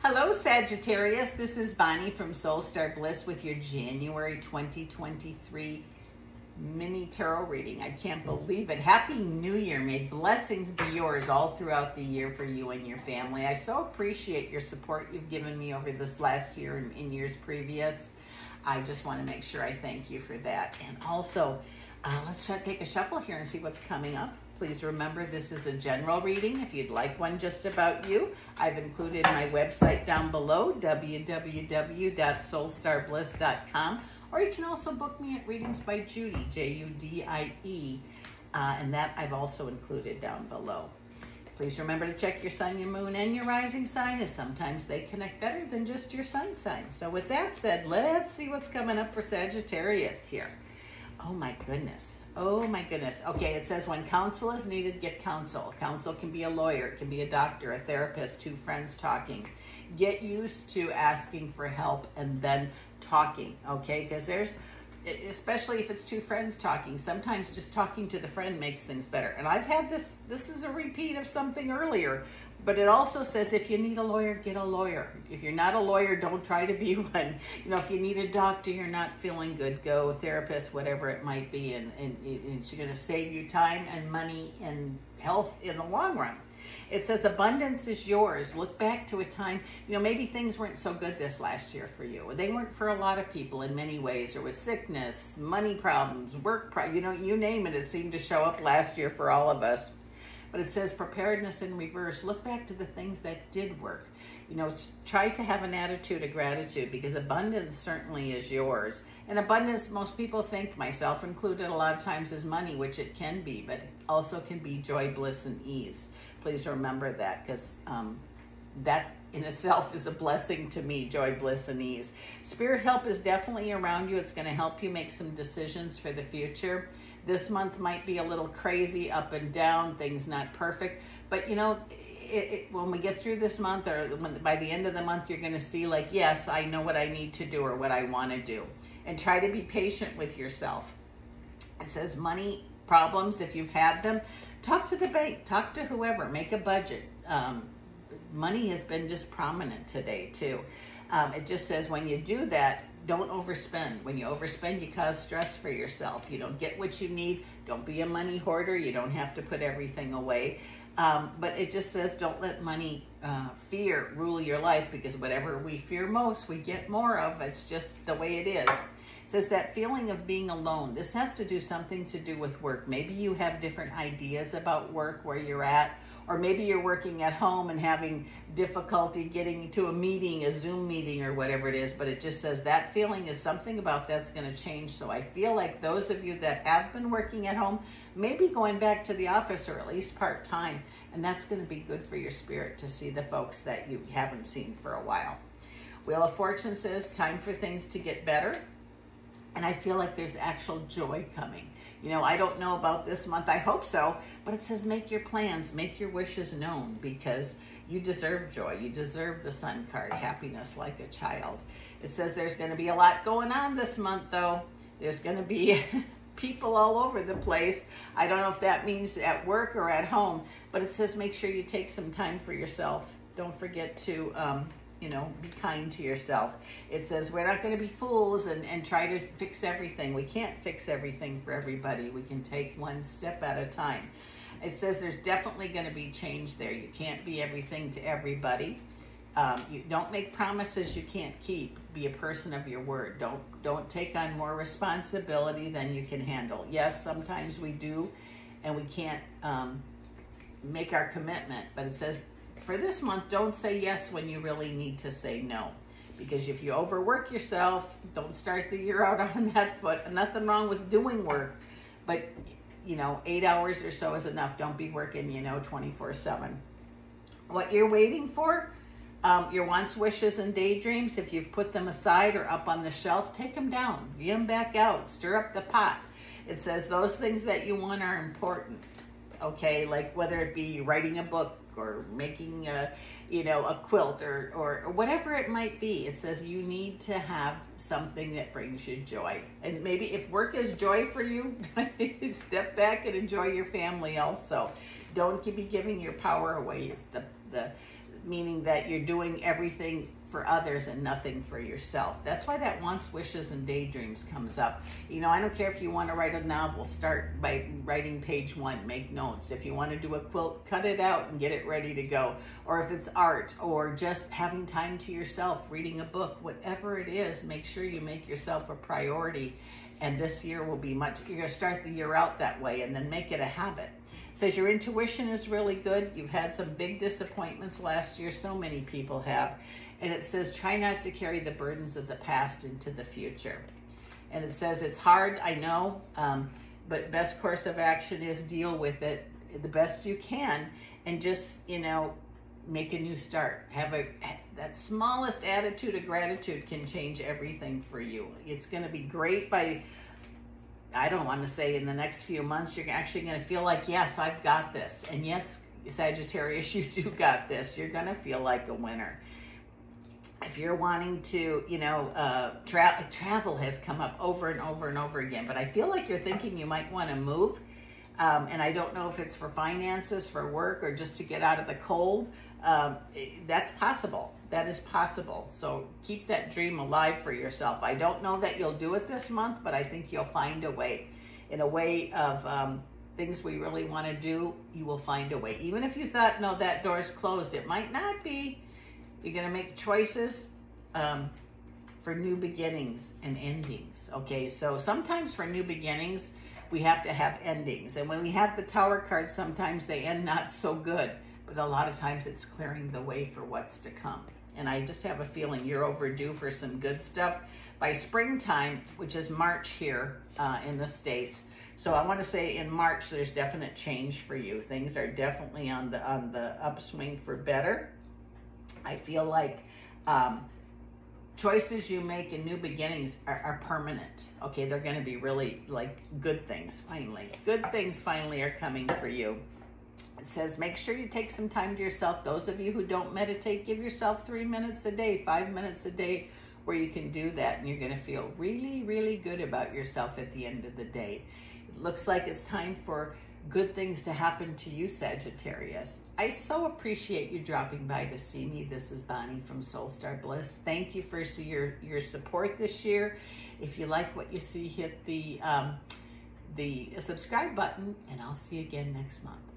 Hello, Sagittarius. This is Bonnie from Soul Star Bliss with your January 2023 mini tarot reading. I can't believe it. Happy New Year. May blessings be yours all throughout the year for you and your family. I so appreciate your support you've given me over this last year and in years previous. I just want to make sure I thank you for that. And also, let's take a shuffle here and see what's coming up. Please remember, this is a general reading. If you'd like one just about you, I've included my website down below, www.soulstarbliss.com, or you can also book me at Readings by Judy, Judie, and that I've also included down below. Please remember to check your sun, your moon, and your rising sign, as sometimes they connect better than just your sun sign. So with that said, let's see what's coming up for Sagittarius here. Oh my goodness. Oh my goodness. Okay, it says when counsel is needed, get counsel. Counsel can be a lawyer, it can be a doctor, a therapist, two friends talking. Get used to asking for help and then talking, okay? Because especially if it's two friends talking, sometimes just talking to the friend makes things better. And I've had this is a repeat of something earlier, but it also says if you need a lawyer, get a lawyer. If you're not a lawyer, don't try to be one. You know, if you need a doctor, you're not feeling good, go a therapist, whatever it might be, and it's going to save you time and money and health in the long run. It says abundance is yours. Look back to a time, you know, maybe things weren't so good this last year for you. They weren't for a lot of people in many ways. There was sickness, money problems, work problems, you know, you name it. It seemed to show up last year for all of us. But it says preparedness in reverse. Look back to the things that did work. You know, try to have an attitude of gratitude, because abundance certainly is yours. And abundance, most people think, myself included, a lot of times is money, which it can be, but it also can be joy, bliss, and ease. Please remember that, because that in itself is a blessing to me, joy, bliss, and ease. Spirit help is definitely around you. It's going to help you make some decisions for the future. This month might be a little crazy, up and down, things not perfect. But, you know, when we get through this month, or by the end of the month, you're going to see, like, yes, I know what I need to do or what I want to do. And try to be patient with yourself. It says money problems, if you've had them, talk to the bank, talk to whoever, make a budget. Money has been just prominent today, too. It just says when you do that, don't overspend. When you overspend, you cause stress for yourself. You don't get what you need. Don't be a money hoarder. You don't have to put everything away. But it just says don't let money fear rule your life, because whatever we fear most, we get more of. It's just the way it is. It says that feeling of being alone. This has to do something to do with work. Maybe you have different ideas about work, where you're at, or maybe you're working at home and having difficulty getting to a meeting, a Zoom meeting, or whatever it is. But it just says that feeling is something about that's going to change. So I feel like those of you that have been working at home, maybe going back to the office, or at least part-time, and that's going to be good for your spirit to see the folks that you haven't seen for a while. Wheel of Fortune says time for things to get better. And I feel like there's actual joy coming. You know, I don't know about this month. I hope so. But it says make your plans, make your wishes known, because you deserve joy. You deserve the Sun card, happiness like a child. It says there's going to be a lot going on this month, though. There's going to be people all over the place. I don't know if that means at work or at home. But it says make sure you take some time for yourself. Don't forget to you know, be kind to yourself. It says we're not going to be fools and try to fix everything. We can't fix everything for everybody. We can take one step at a time. It says there's definitely going to be change there. You can't be everything to everybody. You don't make promises you can't keep. Be a person of your word. Don't take on more responsibility than you can handle. Yes, sometimes we do, and we can't make our commitment. But it says, for this month, don't say yes when you really need to say no. Because if you overwork yourself, don't start the year out on that foot. Nothing wrong with doing work, but, you know, 8 hours or so is enough. Don't be working, you know, 24/7. What you're waiting for, your wants, wishes, and daydreams, if you've put them aside or up on the shelf, take them down, get them back out, stir up the pot. It says those things that you want are important. Okay, like whether it be writing a book or making a, you know, a quilt or whatever it might be. It says you need to have something that brings you joy. And maybe if work is joy for you, step back and enjoy your family also. Don't be giving your power away. meaning that you're doing everything for others and nothing for yourself. That's why that wants, wishes, and daydreams comes up. You know, I don't care if you want to write a novel, start by writing page 1, make notes. If you want to do a quilt, cut it out and get it ready to go. Or if it's art, or just having time to yourself, reading a book, whatever it is, make sure you make yourself a priority. And this year will be much, you're going to start the year out that way and then make it a habit. It says your intuition is really good. You've had some big disappointments last year. So many people have. And it says, try not to carry the burdens of the past into the future. And it says, it's hard, I know, but best course of action is deal with it the best you can and just, you know, make a new start. That smallest attitude of gratitude can change everything for you. It's going to be great by, I don't want to say in the next few months, you're actually going to feel like, yes, I've got this. And yes, Sagittarius, you do got this. You're going to feel like a winner. If you're wanting to, you know, travel has come up over and over and over again, but I feel like you're thinking you might want to move. And I don't know if it's for finances, for work, or just to get out of the cold. That's possible. That is possible. So keep that dream alive for yourself. I don't know that you'll do it this month, but I think you'll find a way. In a way of things we really want to do, you will find a way. Even if you thought, no, that door's closed, it might not be. You're going to make choices for new beginnings and endings. Okay, so sometimes for new beginnings, we have to have endings. And when we have the Tower card, sometimes they end not so good. But a lot of times it's clearing the way for what's to come. And I just have a feeling you're overdue for some good stuff. By springtime, which is March here in the States, so I want to say in March, there's definite change for you. Things are definitely on the upswing for better. I feel like choices you make in new beginnings are permanent. Okay, they're going to be really like good things finally. Good things finally are coming for you. It says, make sure you take some time to yourself. Those of you who don't meditate, give yourself 3 minutes a day, 5 minutes a day where you can do that. And you're going to feel really, really good about yourself at the end of the day. It looks like it's time for good things to happen to you, Sagittarius. I so appreciate you dropping by to see me. This is Bonnie from Soul Star Bliss. Thank you for your support this year. If you like what you see, hit the subscribe button, and I'll see you again next month.